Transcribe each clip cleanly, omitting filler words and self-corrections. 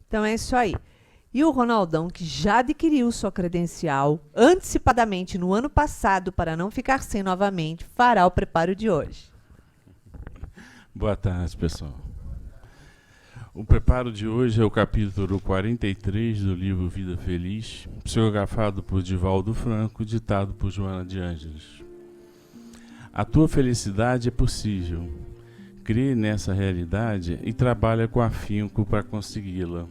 Então é isso aí. E o Ronaldão, que já adquiriu sua credencial antecipadamente no ano passado para não ficar sem novamente, fará o preparo de hoje. Boa tarde, pessoal. O preparo de hoje é o capítulo 43 do livro Vida Feliz, psicografado por Divaldo Franco, ditado por Joana de Ângeles. A tua felicidade é possível. Crê nessa realidade e trabalha com afinco para consegui-la.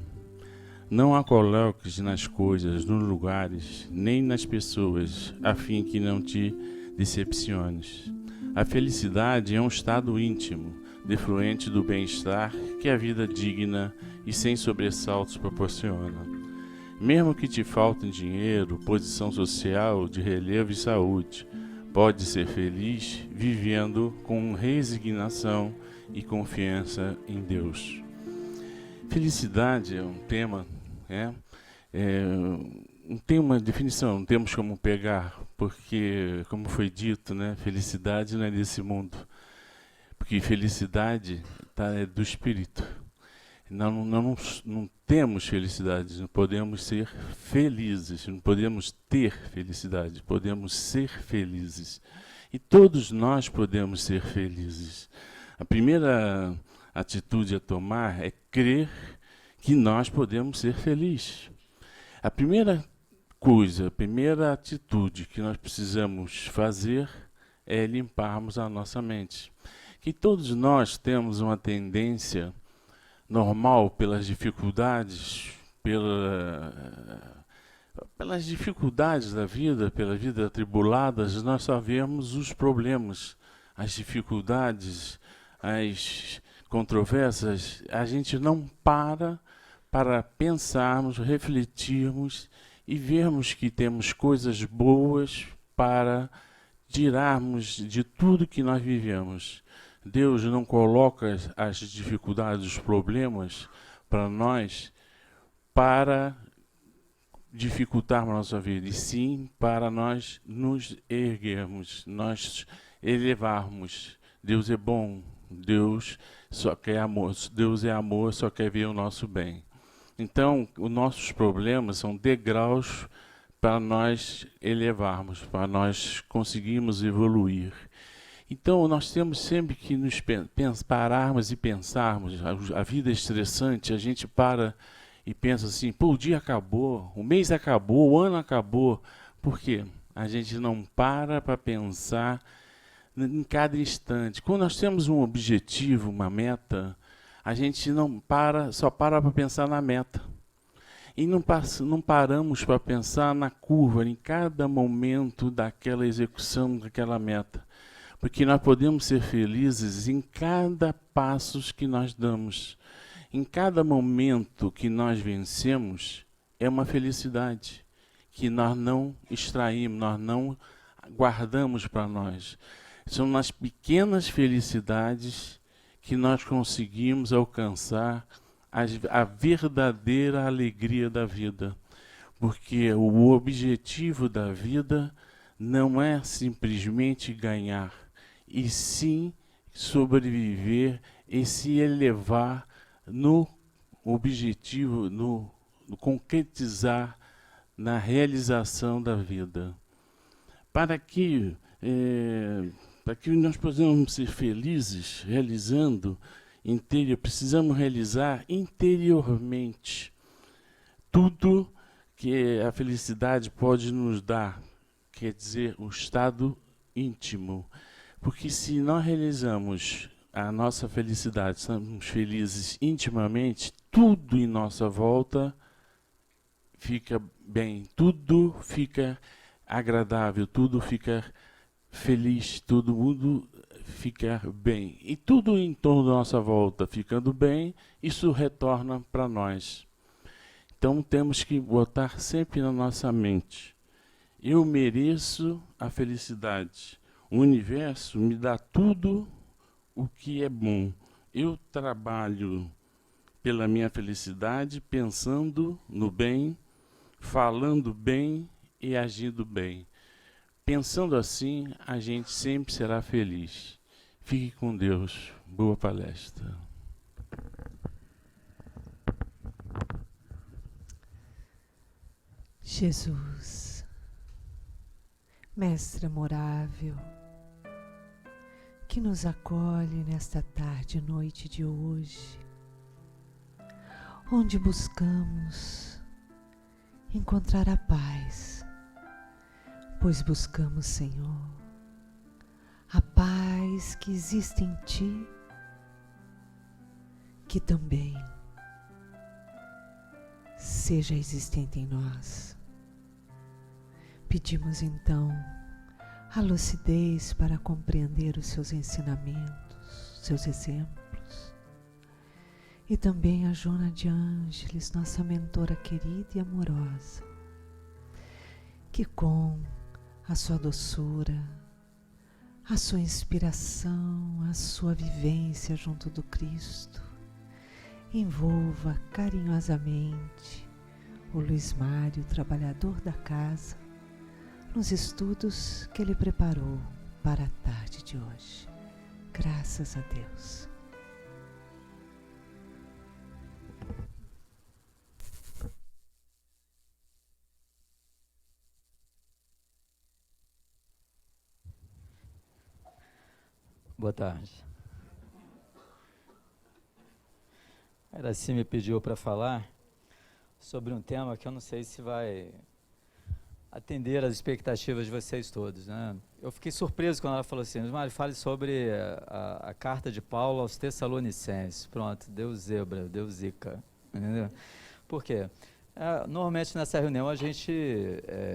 Não a coloques nas coisas, nos lugares, nem nas pessoas, a fim que não te decepciones. A felicidade é um estado íntimo, defluente do bem-estar que a vida digna e sem sobressaltos proporciona. Mesmo que te faltem dinheiro, posição social, de relevo e saúde, pode ser feliz vivendo com resignação e confiança em Deus. Felicidade é um tema, não tem uma definição, não temos como pegar, porque, como foi dito, felicidade não é desse mundo, porque felicidade é do Espírito. Não temos felicidade, não podemos ser felizes, não podemos ter felicidade, podemos ser felizes. E todos nós podemos ser felizes. A primeira atitude a tomar é crer que nós podemos ser felizes. A primeira coisa, a primeira atitude que nós precisamos fazer é limparmos a nossa mente. Que todos nós temos uma tendência normal pelas dificuldades, pelas dificuldades da vida, pela vida atribulada, nós só vemos os problemas, as dificuldades, as controvérsias. A gente não para pensarmos, refletirmos e vermos que temos coisas boas para tirarmos de tudo que nós vivemos. Deus não coloca as dificuldades, os problemas para nós para dificultarmos a nossa vida, e sim para nós nos erguermos, nós elevarmos. Deus é bom, Deus só quer amor, Deus é amor, só quer ver o nosso bem. Então, os nossos problemas são degraus para nós elevarmos, para nós conseguirmos evoluir. Então, nós temos sempre que nos pararmos e pensarmos. A vida é estressante, a gente para e pensa assim, o dia acabou, o mês acabou, o ano acabou. Por quê? A gente não para pensar em cada instante. Quando nós temos um objetivo, uma meta, a gente só para pensar na meta. E não paramos para pensar na curva, em cada momento daquela execução daquela meta. Porque nós podemos ser felizes em cada passo que nós damos. Em cada momento que nós vencemos, é uma felicidade que nós não extraímos, nós não guardamos para nós. São nas pequenas felicidades que nós conseguimos alcançar a verdadeira alegria da vida. Porque o objetivo da vida não é simplesmente ganhar, e sim sobreviver e se elevar no objetivo, no concretizar, na realização da vida. Para que nós possamos ser felizes realizando precisamos realizar interiormente tudo que a felicidade pode nos dar, quer dizer, o estado íntimo. Porque se nós realizamos a nossa felicidade, estamos felizes intimamente, tudo em nossa volta fica bem, tudo fica agradável, tudo fica feliz, todo mundo fica bem. E tudo em torno da nossa volta ficando bem, isso retorna para nós. Então temos que botar sempre na nossa mente: eu mereço a felicidade. O universo me dá tudo o que é bom. Eu trabalho pela minha felicidade, pensando no bem, falando bem e agindo bem. Pensando assim, a gente sempre será feliz. Fique com Deus. Boa palestra. Jesus, Mestre amorável, que nos acolhe nesta tarde e noite de hoje, onde buscamos encontrar a paz, pois buscamos, Senhor, a paz que existe em Ti, que também seja existente em nós. Pedimos então a lucidez para compreender os Seus ensinamentos, Seus exemplos, e também a Joana de Ângeles, nossa mentora querida e amorosa, que com a sua doçura, a sua inspiração, a sua vivência junto do Cristo, envolva carinhosamente o Luiz Mário, trabalhador da casa, nos estudos que ele preparou para a tarde de hoje. Graças a Deus. Boa tarde. A Iraci me pediu para falar sobre um tema que eu não sei se vai atender às expectativas de vocês todos, né? Eu fiquei surpreso quando ela falou assim: Mário, fale sobre a carta de Paulo aos Tessalonicenses. Pronto, deu zebra, deu zica, entendeu? Por quê? Normalmente nessa reunião a gente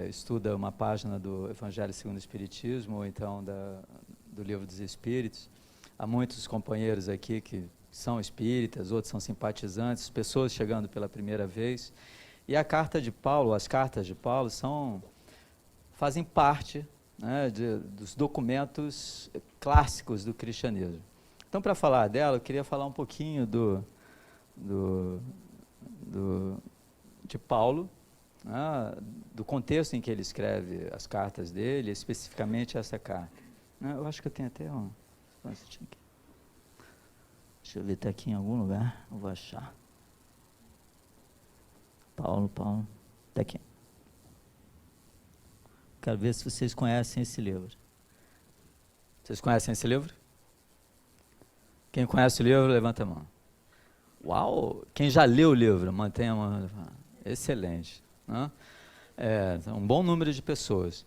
estuda uma página do Evangelho segundo o Espiritismo, ou então do Livro dos Espíritos. Há muitos companheiros aqui que são espíritas, outros são simpatizantes, pessoas chegando pela primeira vez. E a carta de Paulo, as cartas de Paulo fazem parte, né, dos documentos clássicos do cristianismo. Então, para falar dela, eu queria falar um pouquinho de Paulo, né, do contexto em que ele escreve as cartas dele, especificamente essa carta. Eu acho que eu tenho até um... Deixa eu ver, está aqui em algum lugar, eu vou achar. Paulo, está aqui. Quero ver se vocês conhecem esse livro. Vocês conhecem esse livro? Quem conhece o livro, levanta a mão. Uau! Quem já leu o livro, mantenha a mão. Excelente, né? Um bom número de pessoas.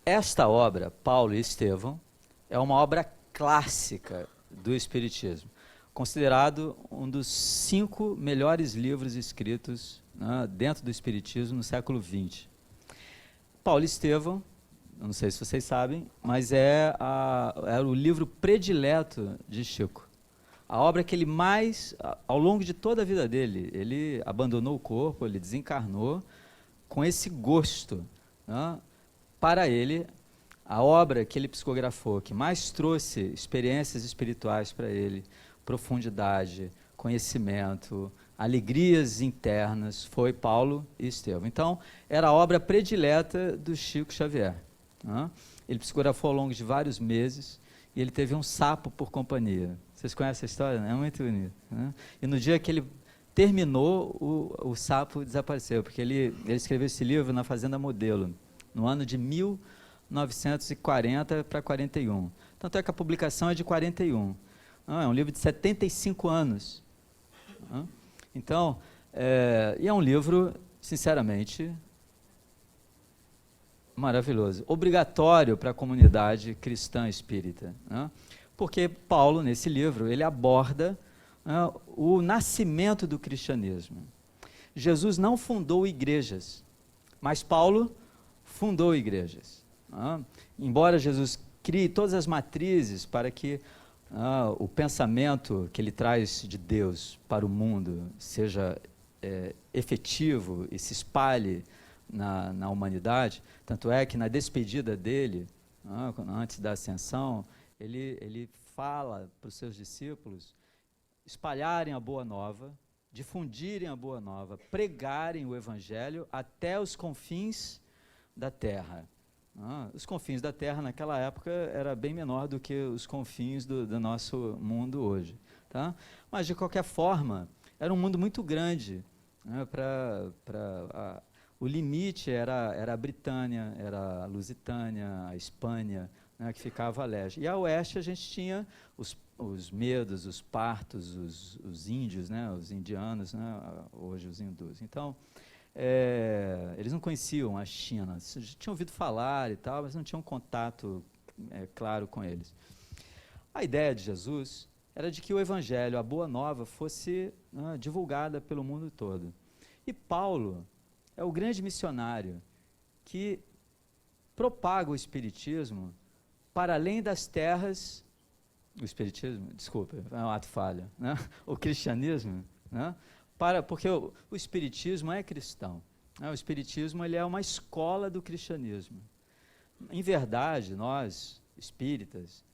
Esta obra, Paulo e Estevão, é uma obra clássica do Espiritismo, considerado um dos 5 melhores livros escritos, né, dentro do Espiritismo no século XX. Paulo e Estevão, não sei se vocês sabem, mas era o livro predileto de Chico. A obra que ele mais, ao longo de toda a vida dele, ele abandonou o corpo, ele desencarnou com esse gosto, né, para ele. A obra que ele psicografou, que mais trouxe experiências espirituais para ele, profundidade, conhecimento, alegrias internas, foi Paulo e Estevão. Então, era a obra predileta do Chico Xavier, né? Ele psicografou ao longo de vários meses e ele teve um sapo por companhia. Vocês conhecem a história? É muito bonito, né? E no dia que ele terminou, o sapo desapareceu, porque ele escreveu esse livro na Fazenda Modelo, no ano de 1940 para 41. Tanto é que a publicação é de 41. É um livro de 75 anos. Então, e é um livro, sinceramente, maravilhoso. Obrigatório para a comunidade cristã espírita, né? Porque Paulo, nesse livro, ele aborda o nascimento do cristianismo. Jesus não fundou igrejas, mas Paulo fundou igrejas. Embora Jesus crie todas as matrizes para que o pensamento que ele traz de Deus para o mundo seja efetivo e se espalhe na humanidade, tanto é que na despedida dele, antes da ascensão, ele fala para os seus discípulos espalharem a boa nova, difundirem a boa nova, pregarem o evangelho até os confins da terra. Os confins da terra naquela época era bem menor do que os confins do nosso mundo hoje, tá? Mas de qualquer forma era um mundo muito grande, né, para O limite era a Britânia, era a Lusitânia, a Espanha, né, que ficava a leste. E a oeste a gente tinha os medos, os partos, os índios, né, os indianos, né, hoje os hindus. Então, eles não conheciam a China, tinham ouvido falar e tal, mas não tinham contato claro com eles. A ideia de Jesus era de que o evangelho, a boa nova, fosse divulgada pelo mundo todo. E Paulo é o grande missionário que propaga o espiritismo para além das terras. O espiritismo, desculpa, é um ato falho, né? O cristianismo, né? Porque o espiritismo é cristão, né? O espiritismo ele é uma escola do cristianismo. Em verdade, nós, espíritas,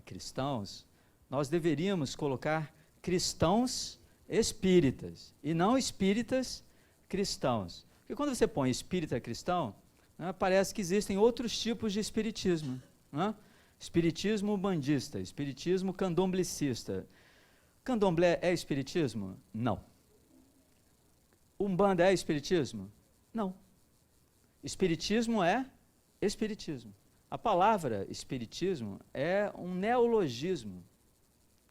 cristãos, nós deveríamos colocar cristãos espíritas e não espíritas cristãos. Porque quando você põe espírita cristão, né, parece que existem outros tipos de espiritismo, né? Espiritismo umbandista, espiritismo candomblecista. Candomblé é espiritismo? Não. Umbanda é espiritismo? Não. Espiritismo é espiritismo. A palavra espiritismo é um neologismo,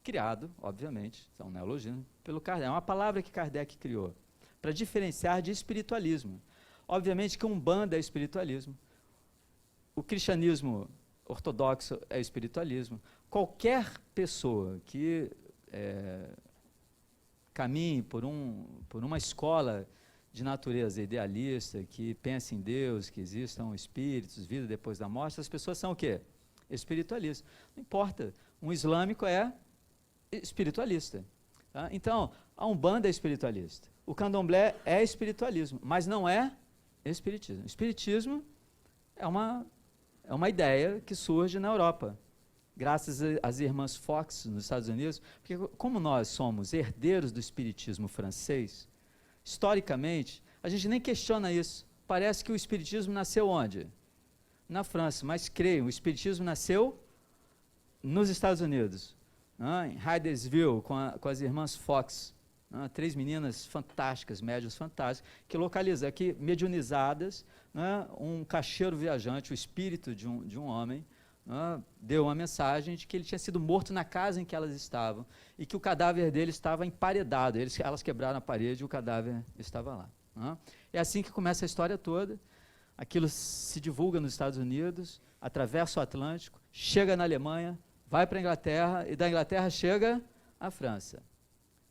criado, obviamente, é um neologismo, pelo Kardec. É uma palavra que Kardec criou, para diferenciar de espiritualismo. Obviamente que Umbanda é espiritualismo. O cristianismo ortodoxo é espiritualismo. Qualquer pessoa que caminhe por uma escola de natureza idealista, que pense em Deus, que existam espíritos, vida depois da morte, as pessoas são o quê? Espiritualistas. Não importa. Um islâmico é espiritualista. Tá? Então, a Umbanda é espiritualista. O candomblé é espiritualismo, mas não é espiritismo. Espiritismo é uma ideia que surge na Europa, graças às irmãs Fox nos Estados Unidos, porque como nós somos herdeiros do espiritismo francês, historicamente, a gente nem questiona isso. Parece que o espiritismo nasceu onde? Na França, mas creio, o espiritismo nasceu nos Estados Unidos, né? Em Hydesville, com as irmãs Fox, né? 3 meninas fantásticas, médiuns fantásticas, que localizam aqui, mediunizadas, né? Um cacheiro viajante, o espírito de um homem, né? Deu uma mensagem de que ele tinha sido morto na casa em que elas estavam e que o cadáver dele estava emparedado. Elas quebraram a parede e o cadáver estava lá. Né? É assim que começa a história toda. Aquilo se divulga nos Estados Unidos, atravessa o Atlântico, chega na Alemanha, vai para a Inglaterra e da Inglaterra chega à França.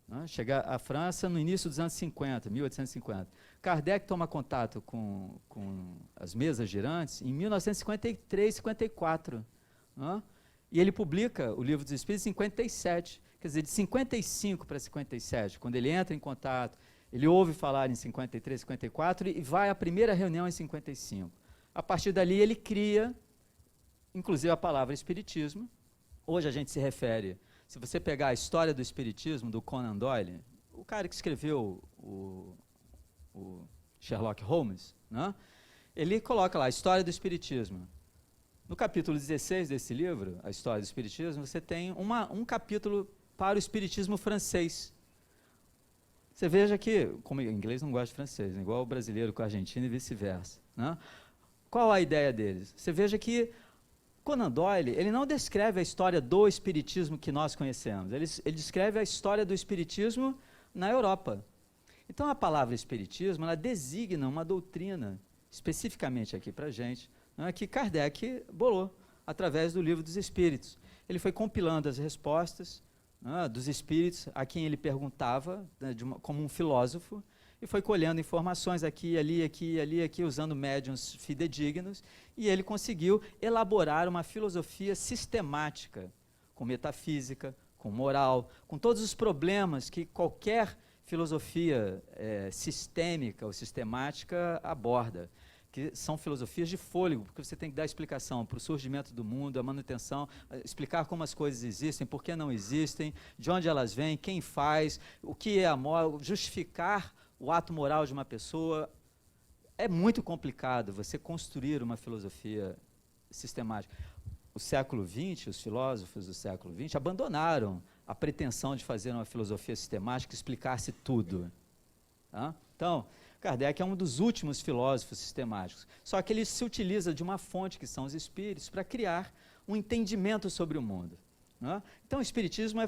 Né? Chega à França no início dos anos 50, 1850. Kardec toma contato com as mesas girantes em 1953, 54. Né? E ele publica o Livro dos Espíritos em 57. Quer dizer, de 55 para 57, quando ele entra em contato, ele ouve falar em 53, 54 e vai à primeira reunião em 55. A partir dali ele cria, inclusive a palavra espiritismo. Hoje a gente se refere, se você pegar a história do espiritismo do Conan Doyle, o cara que escreveu o Sherlock Holmes, né? Ele coloca lá a história do espiritismo. No capítulo 16 desse livro, a história do espiritismo, você tem um capítulo para o espiritismo francês. Você veja que, como o inglês não gosta de francês, né? Igual o brasileiro com o argentino e vice-versa. Né? Qual a ideia deles? Você veja que Conan Doyle, ele não descreve a história do espiritismo que nós conhecemos, ele descreve a história do espiritismo na Europa. Então a palavra espiritismo, ela designa uma doutrina, especificamente aqui para a gente, né, que Kardec bolou através do Livro dos Espíritos. Ele foi compilando as respostas dos espíritos a quem ele perguntava, né, como um filósofo, e foi colhendo informações aqui, ali, usando médiuns fidedignos, e ele conseguiu elaborar uma filosofia sistemática, com metafísica, com moral, com todos os problemas que qualquer filosofia sistêmica ou sistemática aborda, que são filosofias de fôlego, porque você tem que dar explicação para o surgimento do mundo, a manutenção, explicar como as coisas existem, por que não existem, de onde elas vêm, quem faz, o que é a moral, justificar o ato moral de uma pessoa. É muito complicado você construir uma filosofia sistemática. O século XX, os filósofos do século XX abandonaram a pretensão de fazer uma filosofia sistemática que explicasse tudo. Tá? Então, Kardec é um dos últimos filósofos sistemáticos, só que ele se utiliza de uma fonte, que são os espíritos, para criar um entendimento sobre o mundo. Né? Então, o espiritismo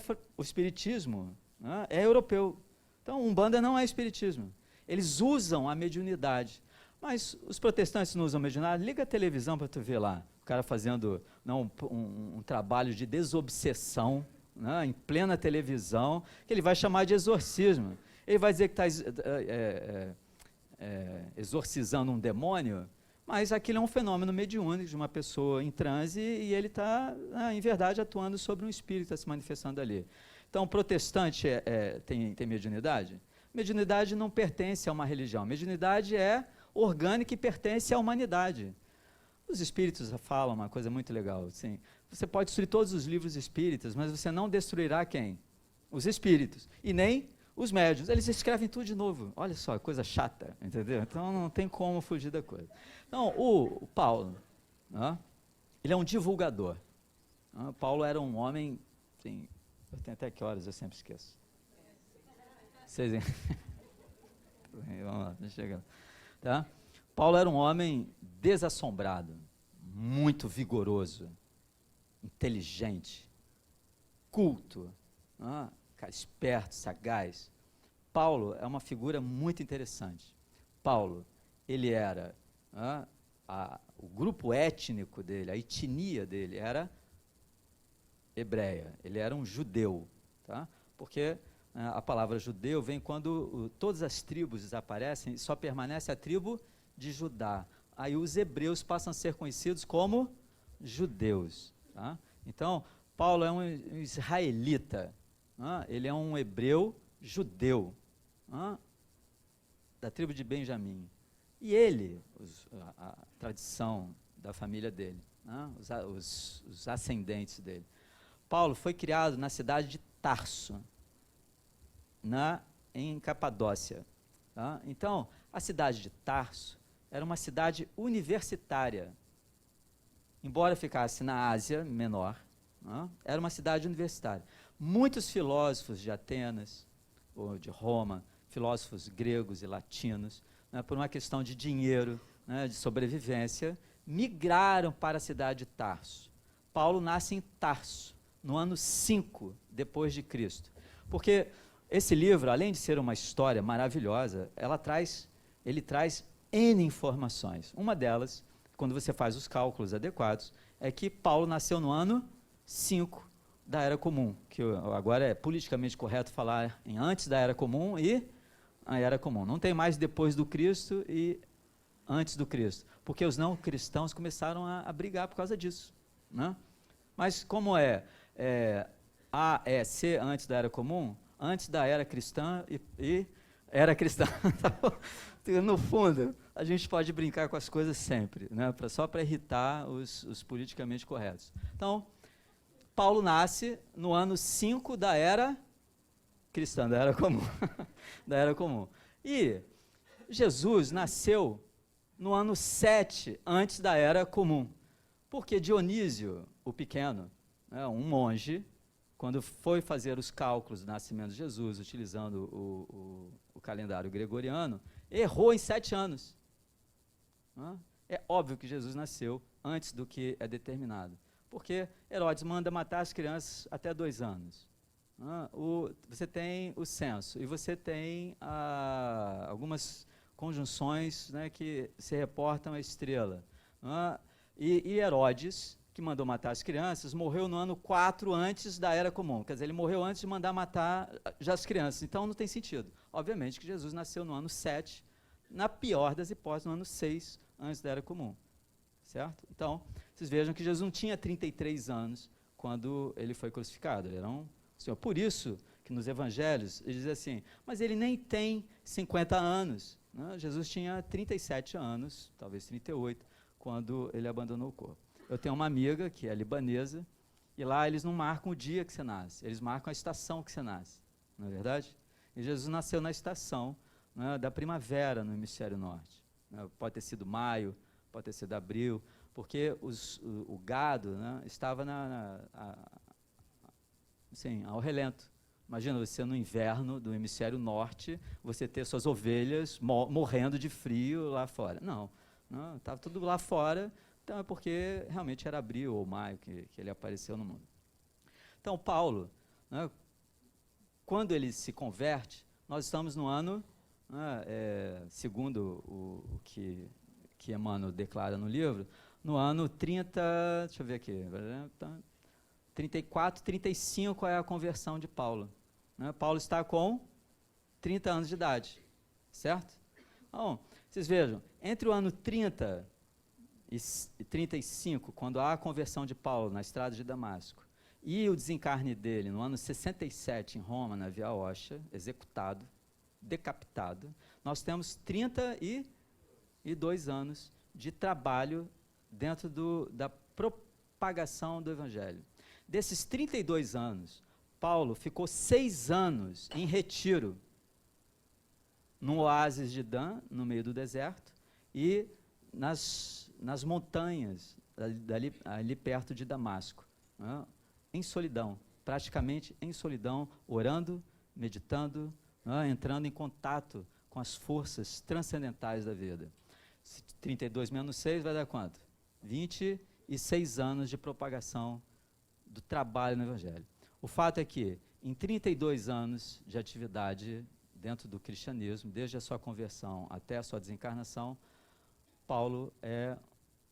né, é europeu. Então, Umbanda não é espiritismo. Eles usam a mediunidade. Mas os protestantes não usam mediunidade? Liga a televisão para tu ver lá. O cara fazendo um trabalho de desobsessão, né, em plena televisão, que ele vai chamar de exorcismo. Ele vai dizer que está exorcizando um demônio, mas aquilo é um fenômeno mediúnico de uma pessoa em transe e ele está, em verdade, atuando sobre um espírito que está se manifestando ali. Então, o protestante tem mediunidade? Mediunidade não pertence a uma religião. Mediunidade é orgânica e pertence à humanidade. Os espíritos falam uma coisa muito legal, assim, você pode destruir todos os livros espíritas, mas você não destruirá quem? Os espíritos. E nem os médiuns. Eles escrevem tudo de novo. Olha só, coisa chata, entendeu? Então não tem como fugir da coisa. Então, o Paulo, né, ele é um divulgador. Paulo era um homem, assim, eu tenho até que horas, eu sempre esqueço. Vocês... Vamos lá, deixa eu chegar. Tá? Paulo era um homem desassombrado, muito vigoroso, inteligente, culto, cara esperto, sagaz. Paulo é uma figura muito interessante. Paulo, ele era, o grupo étnico dele, a etnia dele era hebreia, ele era um judeu, tá? Porque a palavra judeu vem quando todas as tribos desaparecem e só permanece a tribo de Judá. Aí os hebreus passam a ser conhecidos como judeus. Tá? Então, Paulo é um israelita, ele é um hebreu judeu, da tribo de Benjamim. E ele, a tradição da família dele, os ascendentes dele. Paulo foi criado na cidade de Tarso, em Capadócia. Tá? Então, a cidade de Tarso era uma cidade universitária. Embora ficasse na Ásia Menor, era uma cidade universitária. Muitos filósofos de Atenas, ou de Roma, filósofos gregos e latinos, por uma questão de dinheiro, de sobrevivência, migraram para a cidade de Tarso. Paulo nasce em Tarso, no ano 5 depois de Cristo. Porque esse livro, além de ser uma história maravilhosa, ele traz N informações. Uma delas, quando você faz os cálculos adequados, é que Paulo nasceu no ano 5 da Era Comum, que agora é politicamente correto falar em antes da Era Comum e a Era Comum. Não tem mais depois do Cristo e antes do Cristo, porque os não cristãos começaram a brigar por causa disso. Né? Mas como A é C antes da Era Comum, antes da Era Cristã e Era Cristã. No fundo, a gente pode brincar com as coisas sempre, né? Só para irritar os politicamente corretos. Então, Paulo nasce no ano 5 da Era Cristã, da Era Comum. Da Era Comum. E Jesus nasceu no ano 7 antes da Era Comum. Porque Dionísio, o Pequeno, um monge, quando foi fazer os cálculos do nascimento de Jesus, utilizando o calendário gregoriano, errou em 7 anos. É óbvio que Jesus nasceu antes do que é determinado, porque Herodes manda matar as crianças até 2 anos. Você tem o censo, e você tem algumas conjunções, né, que se reportam à estrela. E Herodes, que mandou matar as crianças, morreu no ano 4 antes da Era Comum. Quer dizer, ele morreu antes de mandar matar já as crianças. Então, não tem sentido. Obviamente que Jesus nasceu no ano 7, na pior das hipóteses, no ano 6 antes da Era Comum. Certo? Então, vocês vejam que Jesus não tinha 33 anos quando ele foi crucificado. Ele era um senhor. Por isso que nos evangelhos, ele diz assim, mas ele nem tem 50 anos. Né? Jesus tinha 37 anos, talvez 38, quando ele abandonou o corpo. Eu tenho uma amiga que é libanesa, e lá eles não marcam o dia que você nasce, eles marcam a estação que você nasce, não é verdade? E Jesus nasceu na estação, né, da primavera no hemisfério norte. Pode ter sido maio, pode ter sido abril, porque o gado, né, estava assim, ao relento. Imagina você no inverno do hemisfério norte, você ter suas ovelhas morrendo de frio lá fora. Não, estava tudo lá fora, então é porque realmente era abril ou maio que ele apareceu no mundo. Então, Paulo, né, quando ele se converte, nós estamos no ano, segundo o que Emmanuel declara no livro, no ano 30, deixa eu ver aqui, 34, 35 é a conversão de Paulo. Né? Paulo está com 30 anos de idade, certo? Então, vocês vejam, entre o ano 30 e 35, quando há a conversão de Paulo na estrada de Damasco, e o desencarne dele no ano 67 em Roma, na Via Óstia, executado, decapitado, nós temos 32 anos de trabalho dentro da propagação do Evangelho. Desses 32 anos, Paulo ficou 6 anos em retiro, no oásis de Dan, no meio do deserto, e nas montanhas, ali perto de Damasco, né, em solidão, praticamente em solidão, orando, meditando, né, entrando em contato com as forças transcendentais da vida. 32 menos 6 vai dar quanto? 26 anos de propagação do trabalho no Evangelho. O fato é que, em 32 anos de atividade dentro do cristianismo, desde a sua conversão até a sua desencarnação, Paulo é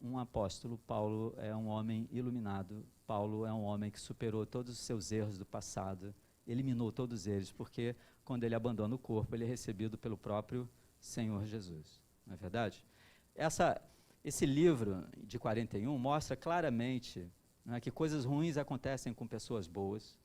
um apóstolo, Paulo é um homem iluminado, Paulo é um homem que superou todos os seus erros do passado, eliminou todos eles, porque quando ele abandona o corpo, ele é recebido pelo próprio Senhor Jesus. Não é verdade? Esse livro de 41 mostra claramente, né, que coisas ruins acontecem com pessoas boas.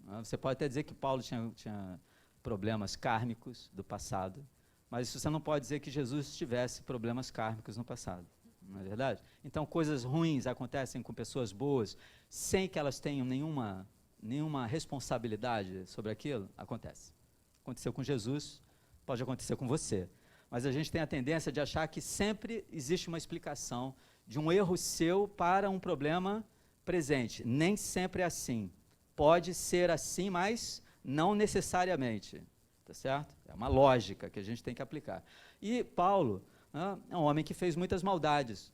Né? Você pode até dizer que Paulo tinha problemas kármicos do passado, mas você não pode dizer que Jesus tivesse problemas kármicos no passado. Não é verdade? Então, coisas ruins acontecem com pessoas boas, sem que elas tenham nenhuma responsabilidade sobre aquilo, acontece. Aconteceu com Jesus, pode acontecer com você. Mas a gente tem a tendência de achar que sempre existe uma explicação de um erro seu para um problema presente. Nem sempre é assim. Pode ser assim, mas não necessariamente. Tá certo? É uma lógica que a gente tem que aplicar. E Paulo, né, é um homem que fez muitas maldades.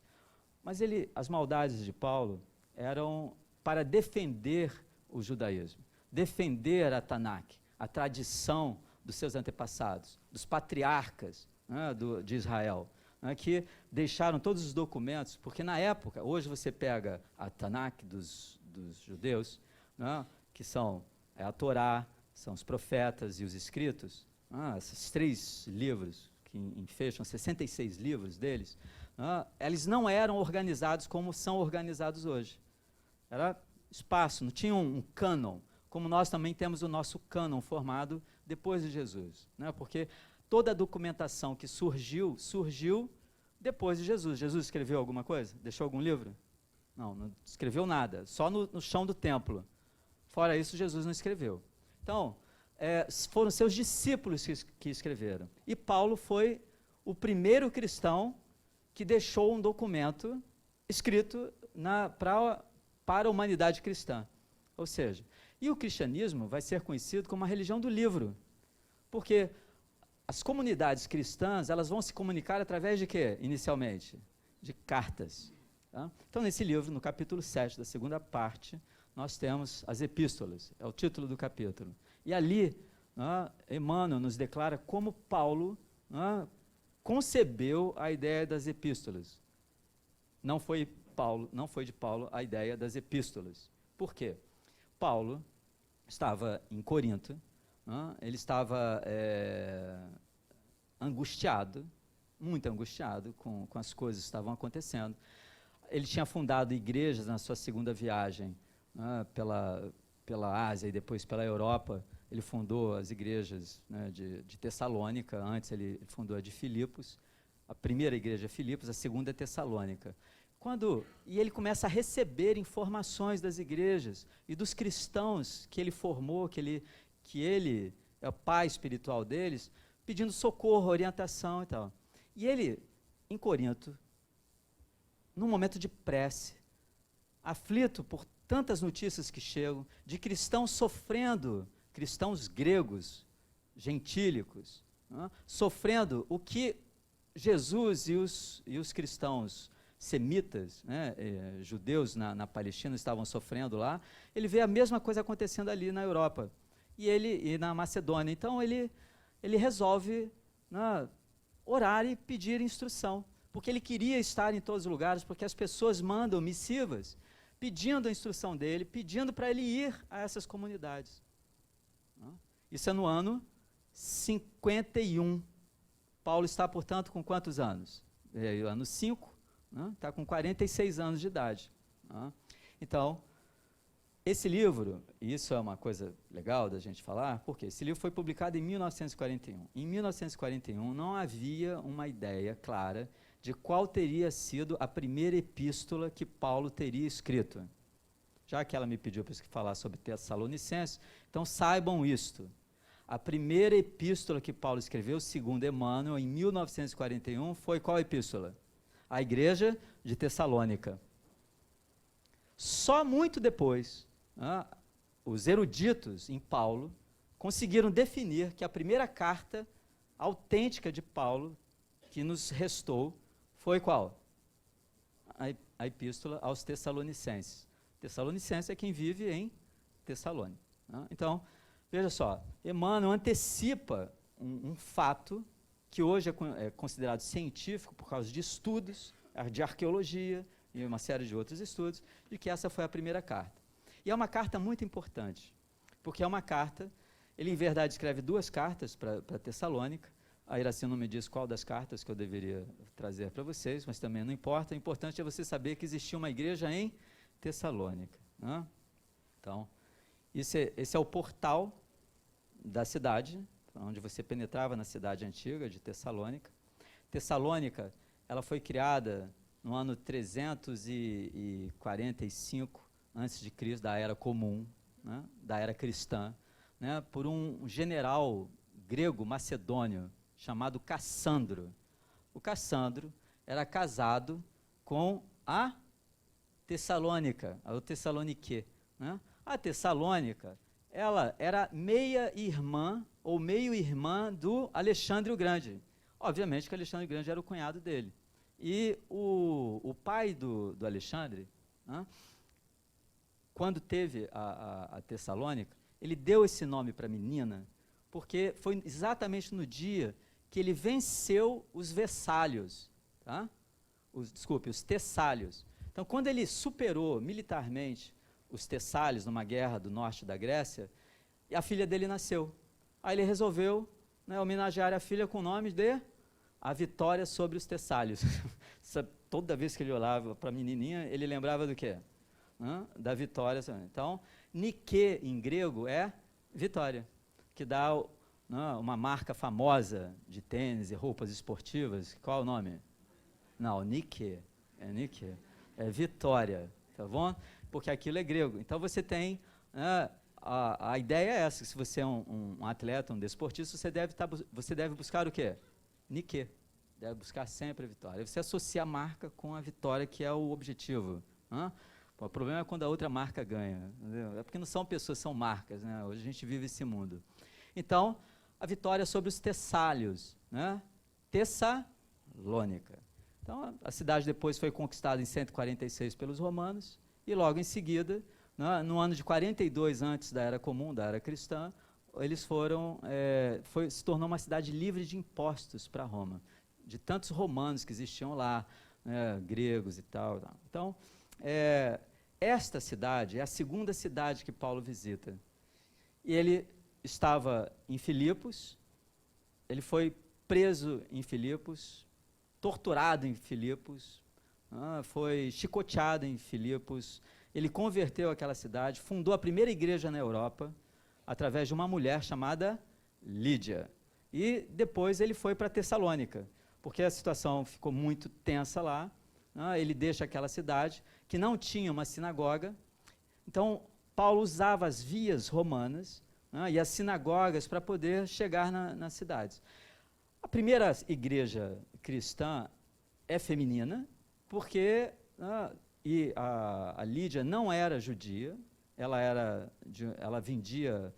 Mas as maldades de Paulo eram para defender o judaísmo, defender a Tanakh, a tradição dos seus antepassados, dos patriarcas, né, de Israel, né, que deixaram todos os documentos, porque na época, hoje você pega a Tanakh dos judeus, né, que são a Torá, são os profetas e os escritos, esses 3 livros, que fecham 66 livros deles, eles não eram organizados como são organizados hoje. Era espaço, não tinha um cânon, como nós também temos o nosso cânon formado depois de Jesus, né? Porque toda a documentação que surgiu depois de Jesus. Jesus escreveu alguma coisa? Deixou algum livro? Não escreveu nada, só no chão do templo. Fora isso, Jesus não escreveu. Então, foram seus discípulos que escreveram. E Paulo foi o primeiro cristão que deixou um documento escrito para a humanidade cristã. Ou seja, e o cristianismo vai ser conhecido como a religião do livro, porque as comunidades cristãs, elas vão se comunicar através de quê, inicialmente? De cartas. Tá? Então, nesse livro, no capítulo 7, da segunda parte, nós temos as epístolas, é o título do capítulo. E ali, Emmanuel nos declara como Paulo concebeu a ideia das epístolas. Não foi de Paulo a ideia das epístolas. Por quê? Paulo estava em Corinto, ele estava angustiado, muito angustiado com as coisas que estavam acontecendo. Ele tinha fundado igrejas na sua segunda viagem pela Ásia e depois pela Europa. Ele fundou as igrejas, né, de Tessalônica, antes ele fundou a de Filipos, a primeira igreja é Filipos, a segunda é Tessalônica. E ele começa a receber informações das igrejas e dos cristãos que ele formou, que ele é o pai espiritual deles, pedindo socorro, orientação e tal. E ele, em Corinto, num momento de prece, aflito por tantas notícias que chegam, de cristãos sofrendo, cristãos gregos, gentílicos, sofrendo o que Jesus e os cristãos semitas, né, judeus na Palestina estavam sofrendo lá. Ele vê a mesma coisa acontecendo ali na Europa e na Macedônia. Então ele resolve, né, orar e pedir instrução, porque ele queria estar em todos os lugares, porque as pessoas mandam missivas pedindo a instrução dele, pedindo para ele ir a essas comunidades. Isso é no ano 51. Paulo está, portanto, com quantos anos? Ano 5, está com 46 anos de idade. Então, esse livro, e isso é uma coisa legal da gente falar, porque esse livro foi publicado em 1941. Em 1941 não havia uma ideia clara de qual teria sido a primeira epístola que Paulo teria escrito. Já que ela me pediu para falar sobre Tessalonicenses, então saibam isto. A primeira epístola que Paulo escreveu, segundo Emmanuel, em 1941, foi qual epístola? A igreja de Tessalônica. Só muito depois, os eruditos em Paulo conseguiram definir que a primeira carta autêntica de Paulo que nos restou foi qual? A epístola aos Tessalonicenses. Tessalonicenses é quem vive em Tessalônica. Então, veja só, Emmanuel antecipa um fato que hoje é considerado científico por causa de estudos, de arqueologia e uma série de outros estudos, de que essa foi a primeira carta. E é uma carta muito importante, porque é uma carta, ele em verdade escreve 2 cartas para Tessalônica. A Iracema não me diz qual das cartas que eu deveria trazer para vocês, mas também não importa. O importante é você saber que existia uma igreja em Tessalônica. Então, esse é o portal da cidade, onde você penetrava na cidade antiga de Tessalônica. Tessalônica, ela foi criada no ano 345 a.C., da Era Comum, da Era Cristã, por um general grego macedônio chamado Cassandro. O Cassandro era casado com a Tessalônica, a Tessalonique. A Tessalônica, ela era meia-irmã ou meio-irmã do Alexandre o Grande. Obviamente que Alexandre o Grande era o cunhado dele. E o pai do Alexandre, quando teve a Tessalônica, ele deu esse nome para a menina, porque foi exatamente no dia que ele venceu os Vessálios, os Tessálios. Então, quando ele superou militarmente os Tessálios numa guerra do norte da Grécia, e a filha dele nasceu. Aí ele resolveu homenagear a filha com o nome de A Vitória sobre os Tessálios. Toda vez que ele olhava para a menininha, ele lembrava do quê? Da vitória. Então, Nike em grego é vitória, que dá uma marca famosa de tênis e roupas esportivas. Qual é o nome? Não, Nike. É vitória, tá bom? Porque aquilo é grego. Então você tem, a ideia é essa, que se você é um atleta, um desportista, você deve buscar o quê? Nike. Deve buscar sempre a vitória. Você associa a marca com a vitória, que é o objetivo. O problema é quando a outra marca ganha. Entendeu? É porque não são pessoas, são marcas. Hoje a gente vive esse mundo. Então, a vitória sobre os Tessálios. Tessalônica. Então, a cidade depois foi conquistada em 146 pelos romanos, e logo em seguida, no ano de 42 antes da Era Comum, da Era Cristã, eles se tornou uma cidade livre de impostos para Roma, de tantos romanos que existiam lá, gregos e tal. Então, esta cidade é a segunda cidade que Paulo visita. E ele estava em Filipos, ele foi preso em Filipos, torturado em Filipos, foi chicoteado em Filipos. Ele converteu aquela cidade, fundou a primeira igreja na Europa, através de uma mulher chamada Lídia. E depois ele foi para Tessalônica, porque a situação ficou muito tensa lá. Ele deixa aquela cidade, que não tinha uma sinagoga. Então, Paulo usava as vias romanas e as sinagogas para poder chegar nas cidades. A primeira igreja cristã é feminina, porque a Lídia não era judia, ela vendia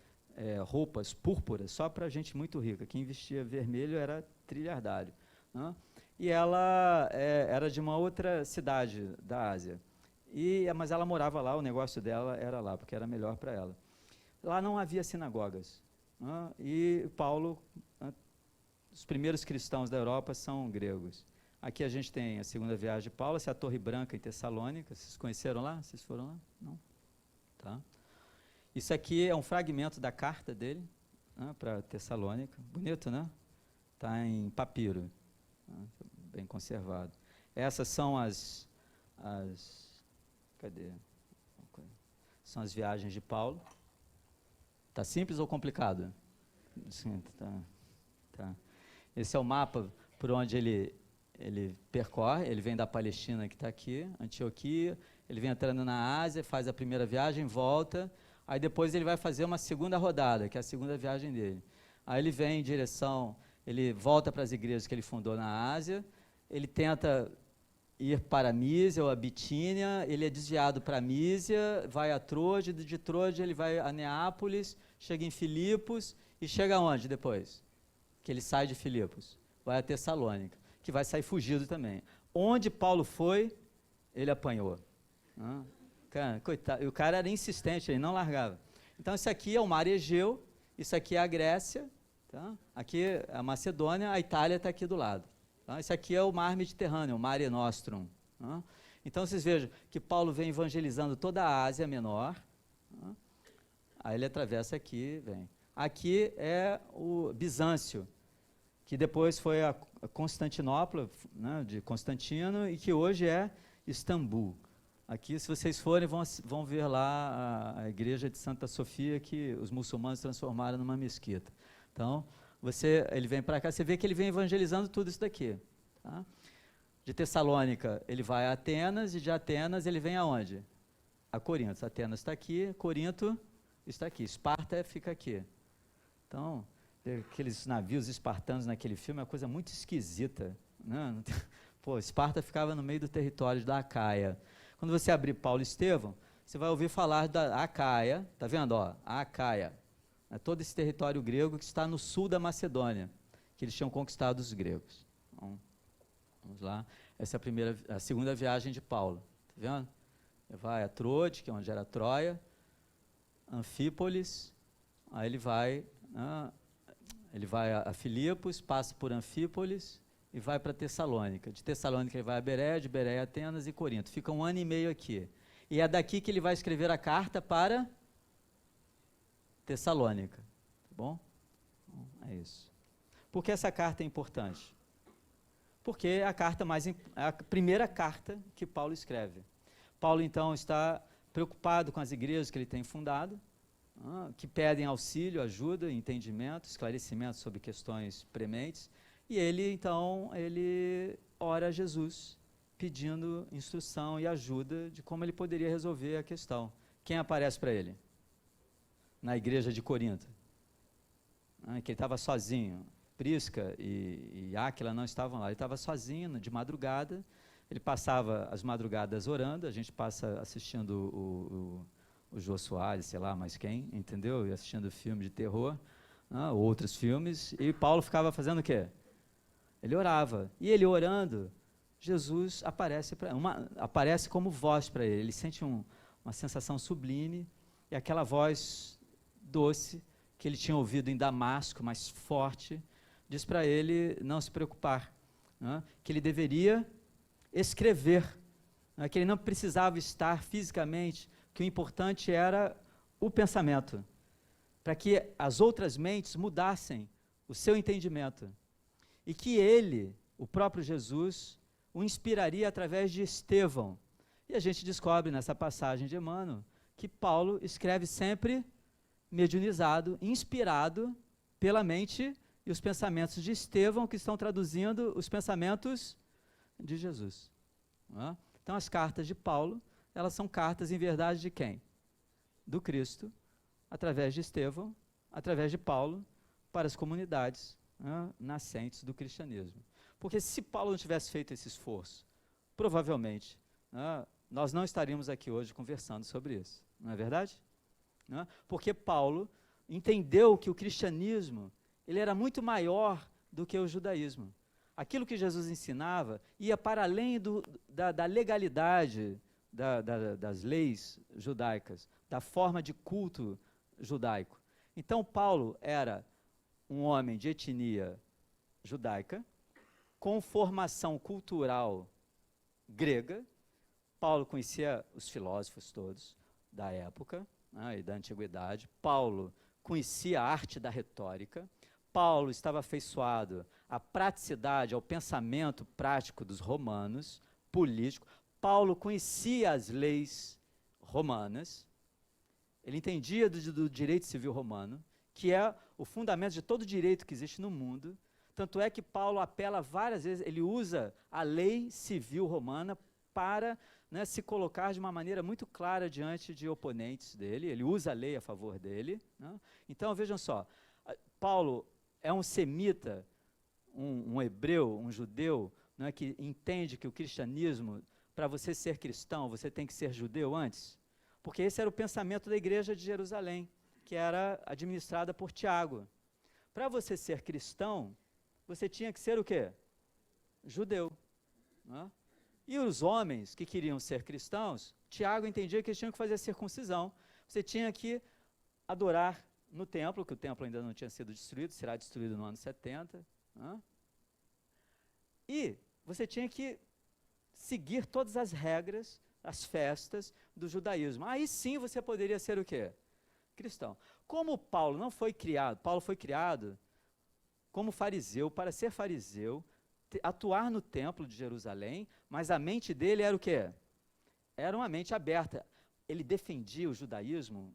roupas púrpuras só para gente muito rica. Quem vestia vermelho era trilhardário. Né? E ela era de uma outra cidade da Ásia. Mas ela morava lá, o negócio dela era lá, porque era melhor para ela. Lá não havia sinagogas. Né? E Paulo, os primeiros cristãos da Europa são gregos. Aqui a gente tem a segunda viagem de Paulo, essa é a Torre Branca em Tessalônica. Vocês conheceram lá? Vocês foram lá? Não? Tá. Isso aqui é um fragmento da carta dele, né, para Tessalônica. Bonito, né? Está em papiro, né, bem conservado. Essas são cadê? São as viagens de Paulo. Está simples ou complicado? Sim, tá. Esse é o mapa por onde ele percorre. Ele vem da Palestina, que está aqui, Antioquia. Ele vem entrando na Ásia, faz a primeira viagem, volta. Aí depois ele vai fazer uma segunda rodada, que é a segunda viagem dele. Aí ele vem em direção, ele volta para as igrejas que ele fundou na Ásia. Ele tenta ir para Mísia ou a Bitínia, ele é desviado para Mísia, vai a Troade, de Troade ele vai a Neápolis, chega em Filipos e chega aonde depois? Que ele sai de Filipos, vai a Tessalônica, que vai sair fugido também. Onde Paulo foi, ele apanhou. Cara, coitado, e o cara era insistente, ele não largava. Então isso aqui é o mar Egeu, isso aqui é a Grécia, tá? Aqui é a Macedônia, a Itália está aqui do lado. Esse aqui é o mar Mediterrâneo, o Mare Nostrum. Então, vocês vejam que Paulo vem evangelizando toda a Ásia Menor. Aí ele atravessa aqui, vem. Aqui é o Bizâncio, que depois foi a Constantinopla, né, de Constantino, e que hoje é Istambul. Aqui, se vocês forem, vão ver lá a igreja de Santa Sofia, que os muçulmanos transformaram numa mesquita. Então, ele vem para cá, você vê que ele vem evangelizando tudo isso daqui. Tá? De Tessalônica, ele vai a Atenas, e de Atenas ele vem aonde? A Corinto. Atenas está aqui, Corinto está aqui, Esparta fica aqui. Então, aqueles navios espartanos naquele filme é uma coisa muito esquisita. Né? Pô, Esparta ficava no meio do território da Acaia. Quando você abrir Paulo e Estevão, você vai ouvir falar da Acaia, tá vendo? Ó, a Acaia. É todo esse território grego que está no sul da Macedônia, que eles tinham conquistado os gregos. Então, vamos lá. Essa é a segunda viagem de Paulo. Está vendo? Ele vai a Troade, que é onde era Troia, Anfípolis, aí ele vai a Filipos, passa por Anfípolis e vai para Tessalônica. De Tessalônica ele vai a Bereia, de Bereia a Atenas e Corinto. Fica 1 ano e meio aqui. E é daqui que ele vai escrever a carta para Tessalônica, tá bom? É isso. Por que essa carta é importante? Porque é a primeira carta que Paulo escreve. Paulo, então, está preocupado com as igrejas que ele tem fundado, que pedem auxílio, ajuda, entendimento, esclarecimento sobre questões prementes, e então, ele ora a Jesus, pedindo instrução e ajuda de como ele poderia resolver a questão. Quem aparece para ele? Na igreja de Corinto, que ele estava sozinho. Prisca e Áquila não estavam lá, ele estava sozinho, de madrugada, ele passava as madrugadas orando, a gente passa assistindo o Jô Soares, sei lá mais quem, entendeu? E assistindo filme de terror, outros filmes, e Paulo ficava fazendo o quê? Ele orava, e ele orando, Jesus aparece como voz para ele, ele sente uma sensação sublime, e aquela voz doce, que ele tinha ouvido em Damasco, mais forte, diz para ele não se preocupar, que ele deveria escrever, que ele não precisava estar fisicamente, que o importante era o pensamento, para que as outras mentes mudassem o seu entendimento, e que ele, o próprio Jesus, o inspiraria através de Estevão. E a gente descobre nessa passagem de Emmanuel que Paulo escreve sempre mediunizado, inspirado pela mente e os pensamentos de Estevão, que estão traduzindo os pensamentos de Jesus. Então, as cartas de Paulo, elas são cartas, em verdade, de quem? Do Cristo, através de Estevão, através de Paulo, para as comunidades nascentes do cristianismo. Porque se Paulo não tivesse feito esse esforço, provavelmente, nós não estaríamos aqui hoje conversando sobre isso. Não é verdade? Porque Paulo entendeu que o cristianismo ele era muito maior do que o judaísmo. Aquilo que Jesus ensinava ia para além da legalidade das leis judaicas, da forma de culto judaico. Então, Paulo era um homem de etnia judaica, com formação cultural grega. Paulo conhecia os filósofos todos da época, né, e da antiguidade. Paulo conhecia a arte da retórica. Paulo estava afeiçoado à praticidade, ao pensamento prático dos romanos, político. Paulo conhecia as leis romanas. Ele entendia do direito civil romano, que é o fundamento de todo direito que existe no mundo. Tanto é que Paulo apela várias vezes, ele usa a lei civil romana para, né, se colocar de uma maneira muito clara diante de oponentes dele. Ele usa a lei a favor dele, né? Então, vejam só, Paulo é um semita, um hebreu, um judeu, né, que entende que o cristianismo, para você ser cristão, você tem que ser judeu antes, porque esse era o pensamento da igreja de Jerusalém, que era administrada por Tiago. Para você ser cristão, você tinha que ser o quê? Judeu, né? E os homens que queriam ser cristãos, Tiago entendia que eles tinham que fazer a circuncisão. Você tinha que adorar no templo, que o templo ainda não tinha sido destruído, será destruído no ano 70. Né? E você tinha que seguir todas as regras, as festas do judaísmo. Aí sim você poderia ser o quê? Cristão. Como Paulo não foi criado, Paulo foi criado como fariseu, para ser fariseu, atuar no templo de Jerusalém, mas a mente dele era o quê? Era uma mente aberta. Ele defendia o judaísmo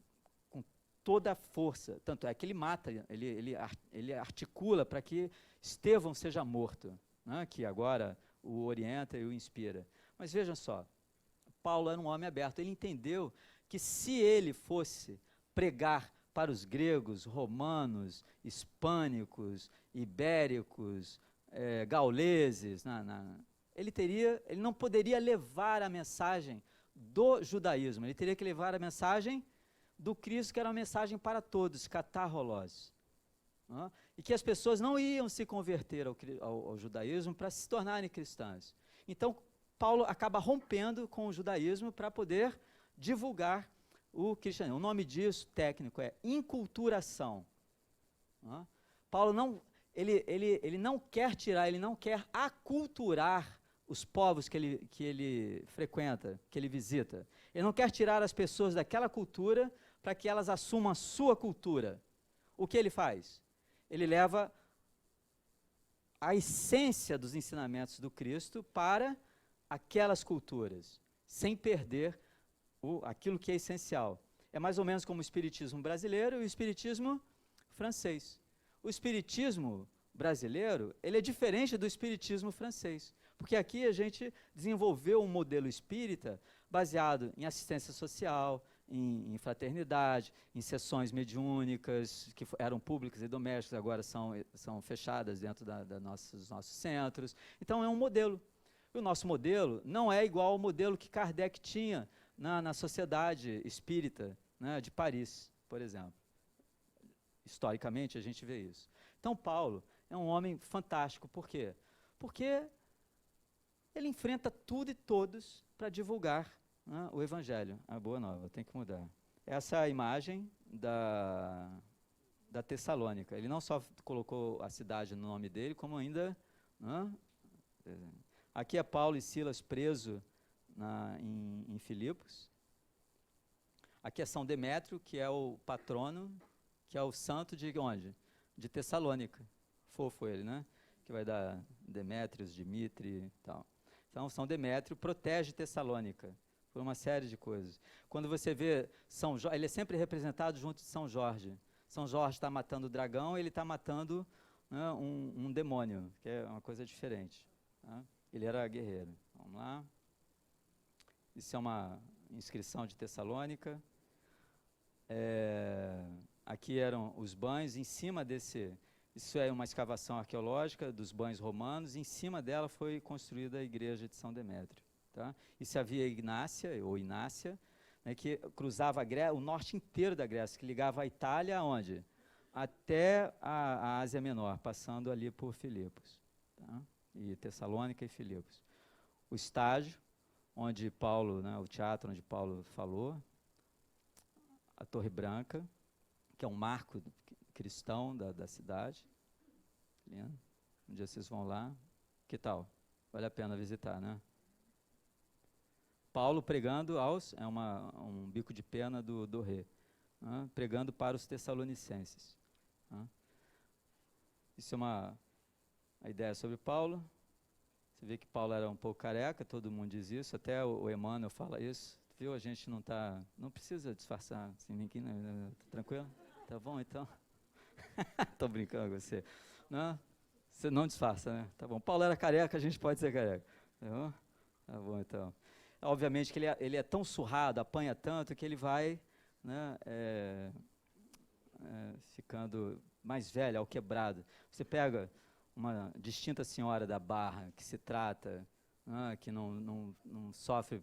com toda a força, tanto é que ele mata, ele articula para que Estevão seja morto, né, que agora o orienta e o inspira. Mas vejam só, Paulo era um homem aberto, ele entendeu que se ele fosse pregar para os gregos, romanos, hispânicos, ibéricos, gauleses, ele não poderia levar a mensagem do judaísmo, ele teria que levar a mensagem do Cristo, que era uma mensagem para todos, katarrolós, né? E que as pessoas não iam se converter ao judaísmo para se tornarem cristãs. Então, Paulo acaba rompendo com o judaísmo para poder divulgar o cristianismo. O nome disso, técnico, é inculturação. Né? Paulo não... Ele não quer tirar, ele não quer aculturar os povos que ele frequenta, que ele visita. Ele não quer tirar as pessoas daquela cultura para que elas assumam a sua cultura. O que ele faz? Ele leva a essência dos ensinamentos do Cristo para aquelas culturas, sem perder aquilo que é essencial. É mais ou menos como o espiritismo brasileiro e o espiritismo francês. O espiritismo brasileiro, ele é diferente do espiritismo francês, porque aqui a gente desenvolveu um modelo espírita baseado em assistência social, em fraternidade, em sessões mediúnicas, que eram públicas e domésticas, agora são fechadas dentro dos nossos centros. Então é um modelo. E o nosso modelo não é igual ao modelo que Kardec tinha na Sociedade Espírita, né, de Paris, por exemplo. Historicamente, a gente vê isso. Então, Paulo é um homem fantástico. Por quê? Porque ele enfrenta tudo e todos para divulgar, né, o Evangelho, a Boa Nova. Tem que mudar. Essa é a imagem da Tessalônica. Ele não só colocou a cidade no nome dele, como ainda... Né, aqui é Paulo e Silas presos em Filipos. Aqui é São Demétrio, que é o patrono, que é o santo de onde? De Tessalônica. Fofo ele, né? Que vai dar Demétrios, Dimitri e tal. Então, São Demétrio protege Tessalônica por uma série de coisas. Quando você vê São Jorge, ele é sempre representado junto de São Jorge. São Jorge está matando o dragão, ele está matando, né, um demônio, que é uma coisa diferente. Tá? Ele era guerreiro. Vamos lá. Isso é uma inscrição de Tessalônica. Aqui eram os banhos, em cima isso é uma escavação arqueológica dos banhos romanos, em cima dela foi construída a igreja de São Demétrio. Tá? Isso é a Via Ignácia, ou Inácia, né, que cruzava o norte inteiro da Grécia, que ligava a Itália aonde? Até a Ásia Menor, passando ali por Filipos, tá? E Tessalônica e Filipos. O estágio, onde Paulo, né, o teatro onde Paulo falou, a Torre Branca, que é um marco cristão da cidade. Lindo. Um dia vocês vão lá. Que tal? Vale a pena visitar, né? Paulo pregando um bico de pena do rei, né? Pregando para os tessalonicenses. Né? Isso é uma ideia sobre Paulo. Você vê que Paulo era um pouco careca, todo mundo diz isso, até o Emmanuel fala isso. Viu? A gente não precisa disfarçar, assim, ninguém, tá tranquilo? Tá bom, então? Tô brincando com você. Não, você não disfarça, né? Tá bom. Paulo era careca, a gente pode ser careca. Tá bom? Tá bom, então. Obviamente que ele é tão surrado, apanha tanto, que ele vai, né, ficando mais velho, ao quebrado. Você pega uma distinta senhora da Barra, que se trata, né, que não sofre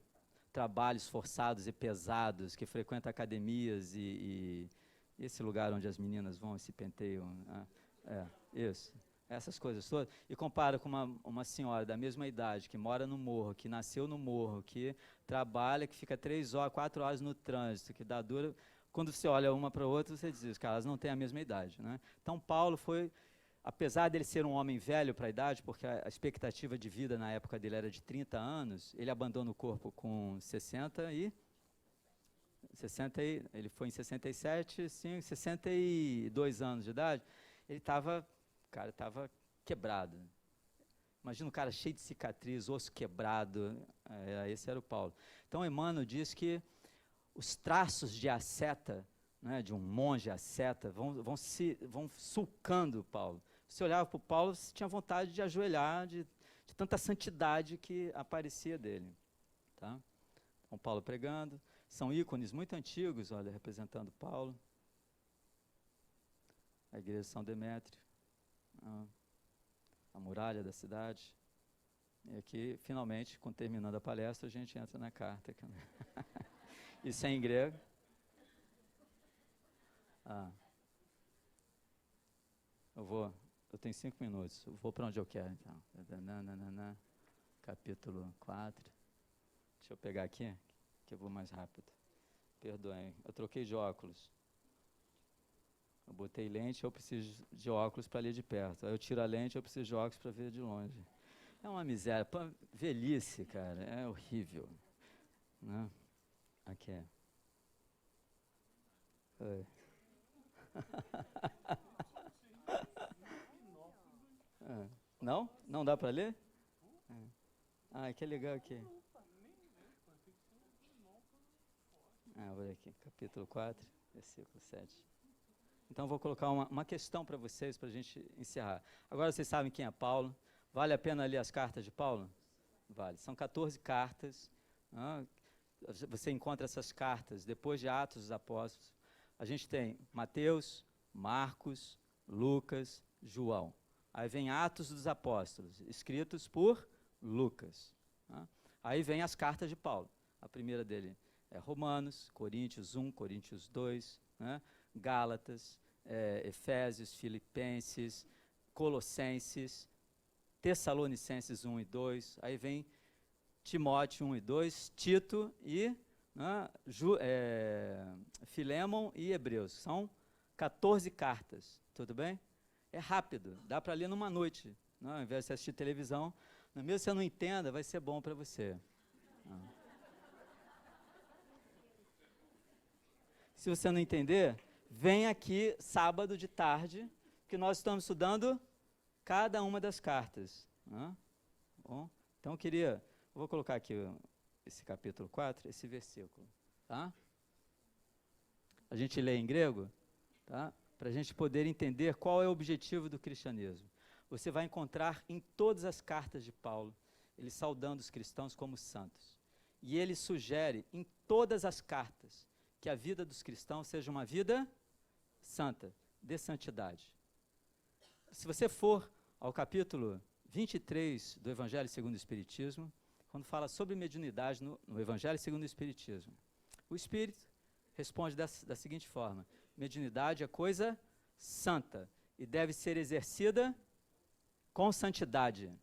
trabalhos forçados e pesados, que frequenta academias e esse lugar onde as meninas vão e se penteiam. Né? Isso. Essas coisas todas. E compara com uma senhora da mesma idade, que mora no morro, que nasceu no morro, que trabalha, que fica 3 horas, 4 horas no trânsito, que dá dura. Quando você olha uma para a outra, você diz que elas não têm a mesma idade. Né? Então, Paulo foi, apesar dele ser um homem velho para a idade, porque a expectativa de vida na época dele era de 30 anos, ele abandona o corpo com 60 ele foi em 67, 62 anos de idade, ele estava quebrado. Imagina um cara cheio de cicatriz, osso quebrado, esse era o Paulo. Então Emmanuel diz que os traços de asceta, né, de um monge asceta, vão sulcando o Paulo. Você olhava para o Paulo, você tinha vontade de ajoelhar, de tanta santidade que aparecia dele. Tá? Então Paulo pregando, são ícones muito antigos, olha, representando Paulo. A igreja de São Demétrio, a muralha da cidade. E aqui, finalmente, terminando a palestra, a gente entra na carta. Isso é em grego. Eu tenho 5 minutos, eu vou para onde eu quero, então. Capítulo 4. Deixa eu pegar aqui, que eu vou mais rápido. Perdoem, eu troquei de óculos. Eu botei lente, eu preciso de óculos para ler de perto. Aí eu tiro a lente, eu preciso de óculos para ver de longe. É uma miséria. Velhice, cara, é horrível. Né? Aqui. Oi. Não? Não dá para ler? Que legal aqui. Olha aqui, capítulo 4, versículo 7. Então, vou colocar uma questão para vocês, para a gente encerrar. Agora, vocês sabem quem é Paulo. Vale a pena ler as cartas de Paulo? Vale. São 14 cartas. Você encontra essas cartas depois de Atos dos Apóstolos. A gente tem Mateus, Marcos, Lucas, João. Aí vem Atos dos Apóstolos, escritos por Lucas. Aí vem as cartas de Paulo. A primeira dele é Romanos, Coríntios 1, Coríntios 2, né? Gálatas, Efésios, Filipenses, Colossenses, Tessalonicenses 1 e 2, aí vem Timóteo 1 e 2, Tito e Filémon e Hebreus. São 14 cartas, tudo bem? É rápido, dá para ler numa noite, não, ao invés de você assistir televisão. Mesmo se você não entenda, vai ser bom para você. Se você não entender, vem aqui sábado de tarde, que nós estamos estudando cada uma das cartas. Bom, então eu vou colocar aqui esse capítulo 4, esse versículo. Tá? A gente lê em grego, tá? Para a gente poder entender qual é o objetivo do cristianismo. Você vai encontrar em todas as cartas de Paulo, ele saudando os cristãos como santos. E ele sugere em todas as cartas que a vida dos cristãos seja uma vida santa, de santidade. Se você for ao capítulo 23 do Evangelho segundo o Espiritismo, quando fala sobre mediunidade no Evangelho segundo o Espiritismo, O Espírito responde da seguinte forma: mediunidade é coisa santa e deve ser exercida com santidade.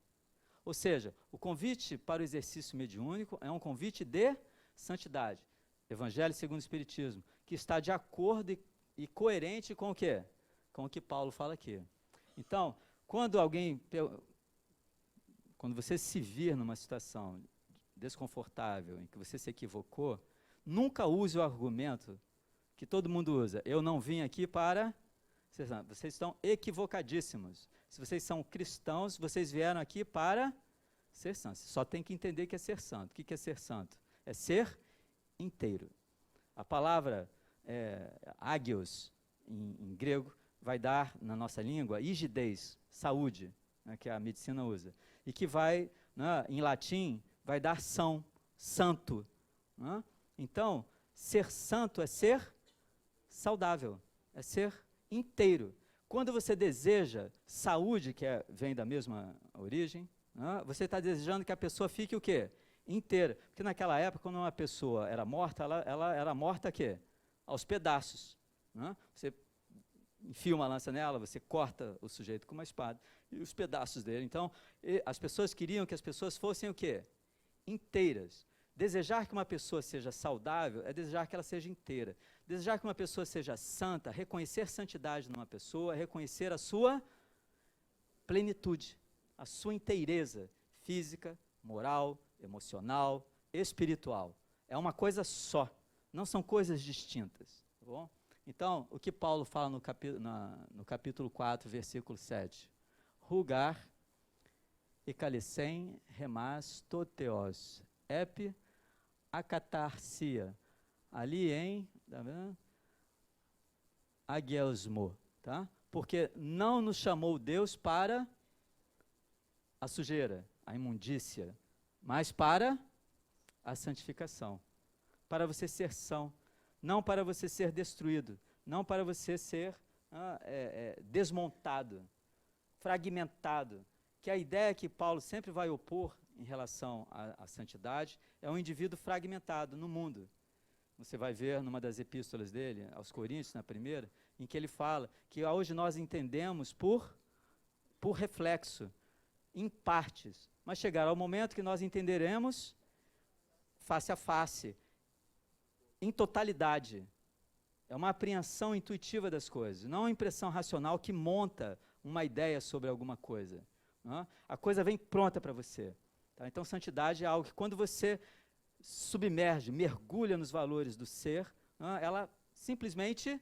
Ou seja, o convite para o exercício mediúnico é um convite de santidade. Evangelho segundo o Espiritismo, que está de acordo e coerente com o quê? Com o que Paulo fala aqui. Então, quando você se vir numa situação desconfortável, em que você se equivocou, nunca use o argumento que todo mundo usa: eu não vim aqui para... Vocês estão equivocadíssimos. Se vocês são cristãos, vocês vieram aqui para ser santos. Só tem que entender que é ser santo. O que é ser santo? É ser inteiro. A palavra ágios, em grego, vai dar, na nossa língua, higidez, saúde, né, que a medicina usa. E que vai, né, em latim, vai dar são, santo. Né? Então, ser santo é ser saudável, é ser inteiro. Quando você deseja saúde, que vem da mesma origem, né, você está desejando que a pessoa fique o quê? Inteira. Porque naquela época, quando uma pessoa era morta, ela era morta quê? Aos pedaços. Né? Você enfia uma lança nela, você corta o sujeito com uma espada e os pedaços dele. Então, as pessoas queriam que as pessoas fossem o quê? Inteiras. Desejar que uma pessoa seja saudável é desejar que ela seja inteira. Desejar que uma pessoa seja santa, reconhecer santidade numa pessoa, é reconhecer a sua plenitude, a sua inteireza física, moral, emocional, espiritual. É uma coisa só, não são coisas distintas. Tá bom? Então, o que Paulo fala no capítulo 4, versículo 7? Rugar e calicem remas toteos, ep acatarsia, ali em agiosmo, tá? Porque não nos chamou Deus para a sujeira, a imundícia, mas para a santificação, para você ser são, não para você ser destruído, não para você ser desmontado, fragmentado, que a ideia que Paulo sempre vai opor em relação à santidade é um indivíduo fragmentado no mundo. Você vai ver numa das epístolas dele, aos Coríntios, na primeira, em que ele fala que hoje nós entendemos por reflexo, em partes, mas chegará o momento que nós entenderemos face a face, em totalidade. É uma apreensão intuitiva das coisas, não uma impressão racional que monta uma ideia sobre alguma coisa. Não? A coisa vem pronta para você. Tá? Então, santidade é algo que, quando você submerge, mergulha nos valores do ser, não? Ela simplesmente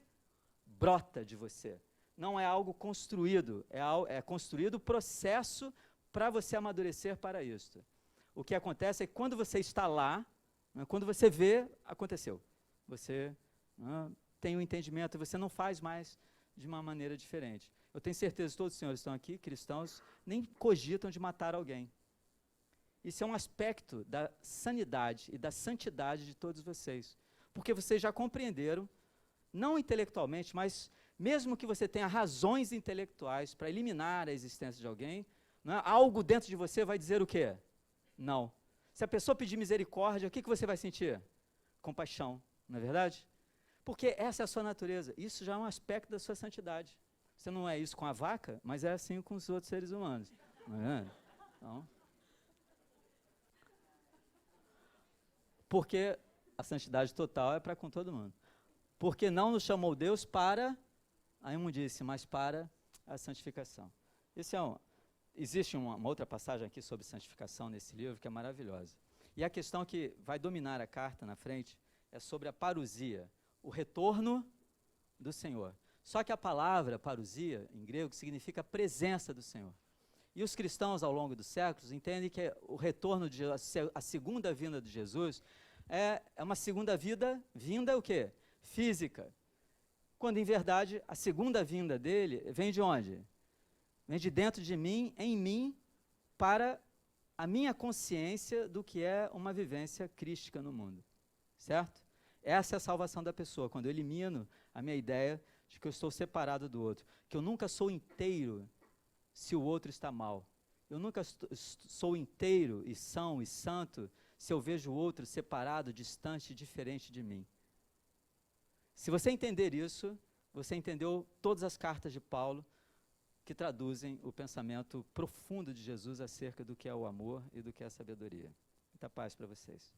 brota de você. Não é algo construído, é construído o processo para você amadurecer para isso. O que acontece é que, quando você está lá, né, quando você vê, aconteceu. Você tem um entendimento e você não faz mais de uma maneira diferente. Eu tenho certeza que todos os senhores estão aqui, cristãos, nem cogitam de matar alguém. Isso é um aspecto da sanidade e da santidade de todos vocês. Porque vocês já compreenderam, não intelectualmente, mas mesmo que você tenha razões intelectuais para eliminar a existência de alguém, algo dentro de você vai dizer o quê? Não. Se a pessoa pedir misericórdia, o que você vai sentir? Compaixão, não é verdade? Porque essa é a sua natureza. Isso já é um aspecto da sua santidade. Você não é isso com a vaca, mas é assim com os outros seres humanos. Não é? Então, porque a santidade total é para com todo mundo. Porque não nos chamou Deus para a imundície, mas para a santificação. Existe uma outra passagem aqui sobre santificação nesse livro que é maravilhosa. E a questão que vai dominar a carta na frente é sobre a parousia, o retorno do Senhor. Só que a palavra parousia, em grego, significa presença do Senhor. E os cristãos, ao longo dos séculos, entendem que o retorno, a segunda vinda de Jesus, é uma segunda vinda o quê? Física. Quando, em verdade, a segunda vinda dele vem de onde? Vem de dentro de mim, em mim, para a minha consciência do que é uma vivência crística no mundo. Certo? Essa é a salvação da pessoa, quando eu elimino a minha ideia de que eu estou separado do outro, que eu nunca sou inteiro se o outro está mal. Eu nunca sou inteiro e são e santo se eu vejo o outro separado, distante, diferente de mim. Se você entender isso, você entendeu todas as cartas de Paulo que traduzem o pensamento profundo de Jesus acerca do que é o amor e do que é a sabedoria. Muita paz para vocês.